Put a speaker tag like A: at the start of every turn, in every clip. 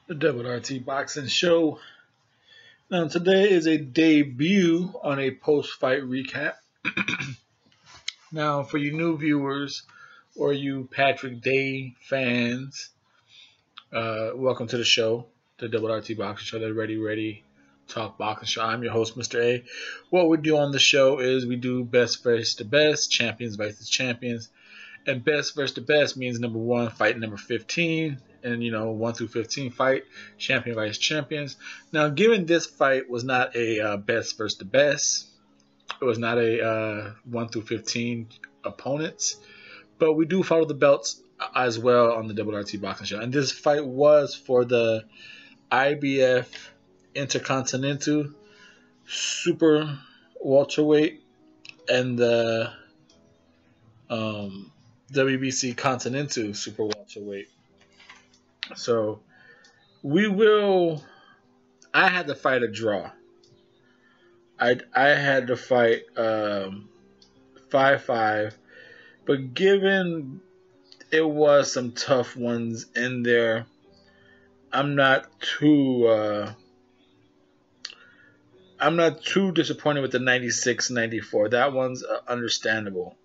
A: The WRT Boxing Show. Now, today is a debut on a post fight recap. Now, for you new viewers or you Patrick Day fans, welcome to the show, the WRT Boxing Show, the Ready Talk Boxing Show. I'm your host, Mr.A. What we do on the show is we do best versus the best, champions versus champions. And best versus the best means number 1 fight number 15. And 1 through 15 fight, champion versus champions. Now, given this fight was not a best versus the best, it was not a 1 through 15 opponents, but we do follow the belts as well on the WRT Boxing Show. And this fight was for the IBF Intercontinental Super Welterweight and the WBC Continental Super Welterweight. So I had to fight a draw. I had to fight 5-5, but given it was some tough ones in there, I'm not too disappointed with the 96-94. That one's understandable.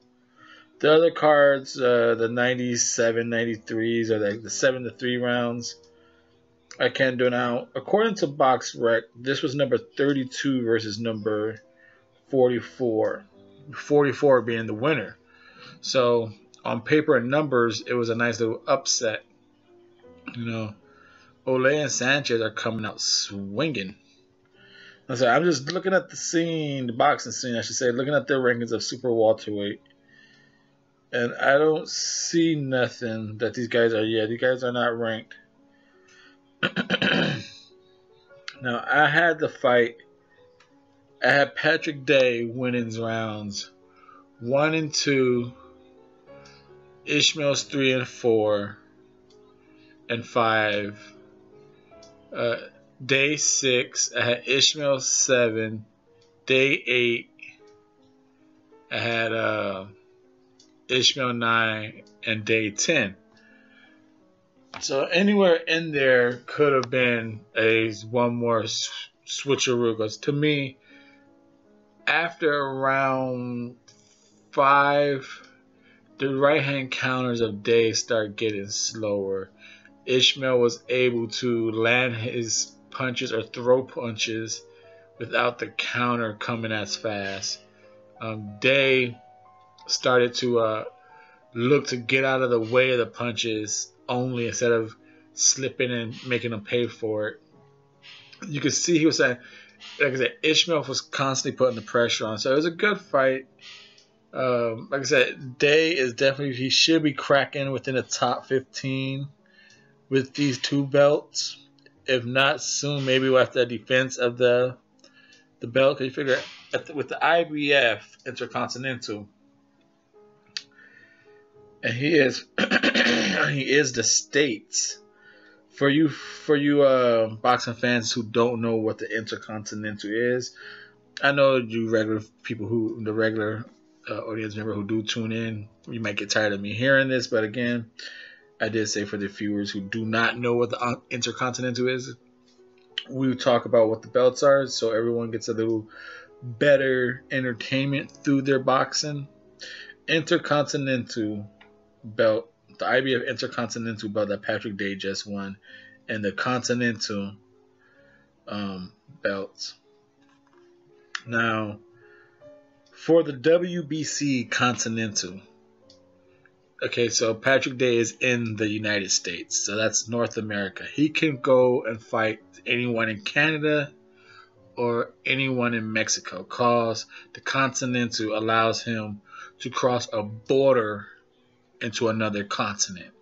A: The other cards, the 97, 93s, or the 7-3 rounds, I can't do now. According to BoxRec, this was number 32 versus number 44. 44 being the winner. So, on paper and numbers, it was a nice little upset. Ole and Sanchez are coming out swinging. I'm just looking at the scene, the boxing scene, I should say, looking at their rankings of Super Welterweight. And I don't see nothing that these guys are. Yeah, these guys are not ranked. Now, I had the fight. I had Patrick Day winning rounds 1 and 2. Ishmael's 3 and 4. And 5. Day 6. I had Ishmael 7. Day 8. I had Ishmael 9 and day 10. So anywhere in there could have been one more switcheroo. Because to me, after around 5, the right hand counters of Day start getting slower. Ishmael was able to land his punches or throw punches without the counter coming as fast. Day started to look to get out of the way of the punches only instead of slipping and making them pay for it. You could see he was saying, like I said, Ishmael was constantly putting the pressure on. So it was a good fight. Like I said, Day is definitely, he should be cracking within the top 15 with these 2 belts. If not soon, maybe after the defense of the belt. Because you figure with the IBF Intercontinental, and he is the States. For you boxing fans who don't know what the Intercontinental is, I know you regular people the regular audience member who do tune in, you might get tired of me hearing this, but again, I did say for the viewers who do not know what the Intercontinental is, we talk about what the belts are, so everyone gets a little better entertainment through their boxing. Intercontinental belt, the IBF Intercontinental belt that Patrick Day just won, and the Continental belts. Now, for the WBC Continental, okay, so Patrick Day is in the United States, so that's North America. He can go and fight anyone in Canada or anyone in Mexico, cause the Continental allows him to cross a border into another continent.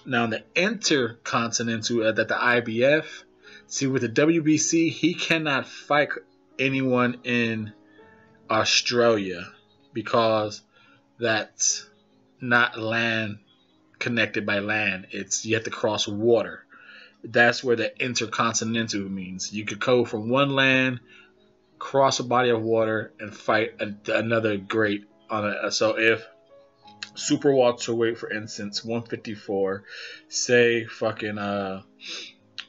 A: Now, the Intercontinental that the IBF, see with the WBC, he cannot fight anyone in Australia because that's not land connected by land. It's you have to cross water. That's where the Intercontinental means. You could go from one land, cross a body of water, and fight another great on it. super welterweight, for instance, 154, say fucking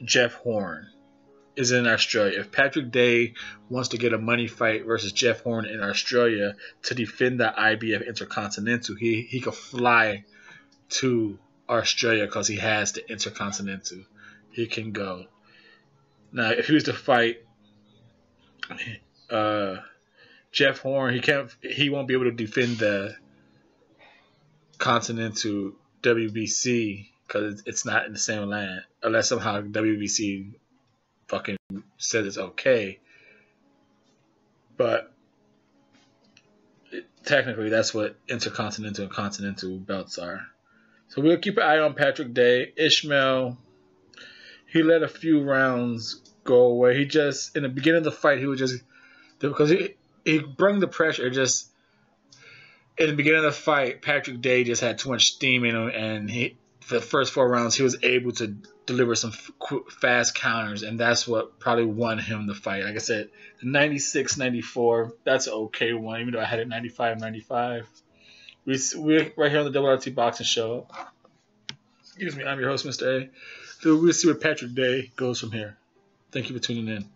A: Jeff Horn is in Australia. If Patrick Day wants to get a money fight versus Jeff Horn in Australia to defend the IBF Intercontinental, he could fly to Australia because he has the Intercontinental. He can go. Now, if he was to fight Jeff Horn, he won't be able to defend the Continental WBC because it's not in the same land, unless somehow WBC fucking says it's okay. But technically, that's what Intercontinental and Continental belts are. So we'll keep an eye on Patrick Day. Ishmael, he let a few rounds go away. He just, in the beginning of the fight, he was just, because he brought the pressure, just in the beginning of the fight, Patrick Day just had too much steam in him, and for the first 4 rounds, he was able to deliver some fast counters, and that's what probably won him the fight. Like I said, the 96-94, that's an okay one, even though I had it 95-95. We're right here on the Double RT Boxing Show. Excuse me, I'm your host, Mr. A. So we'll see where Patrick Day goes from here. Thank you for tuning in.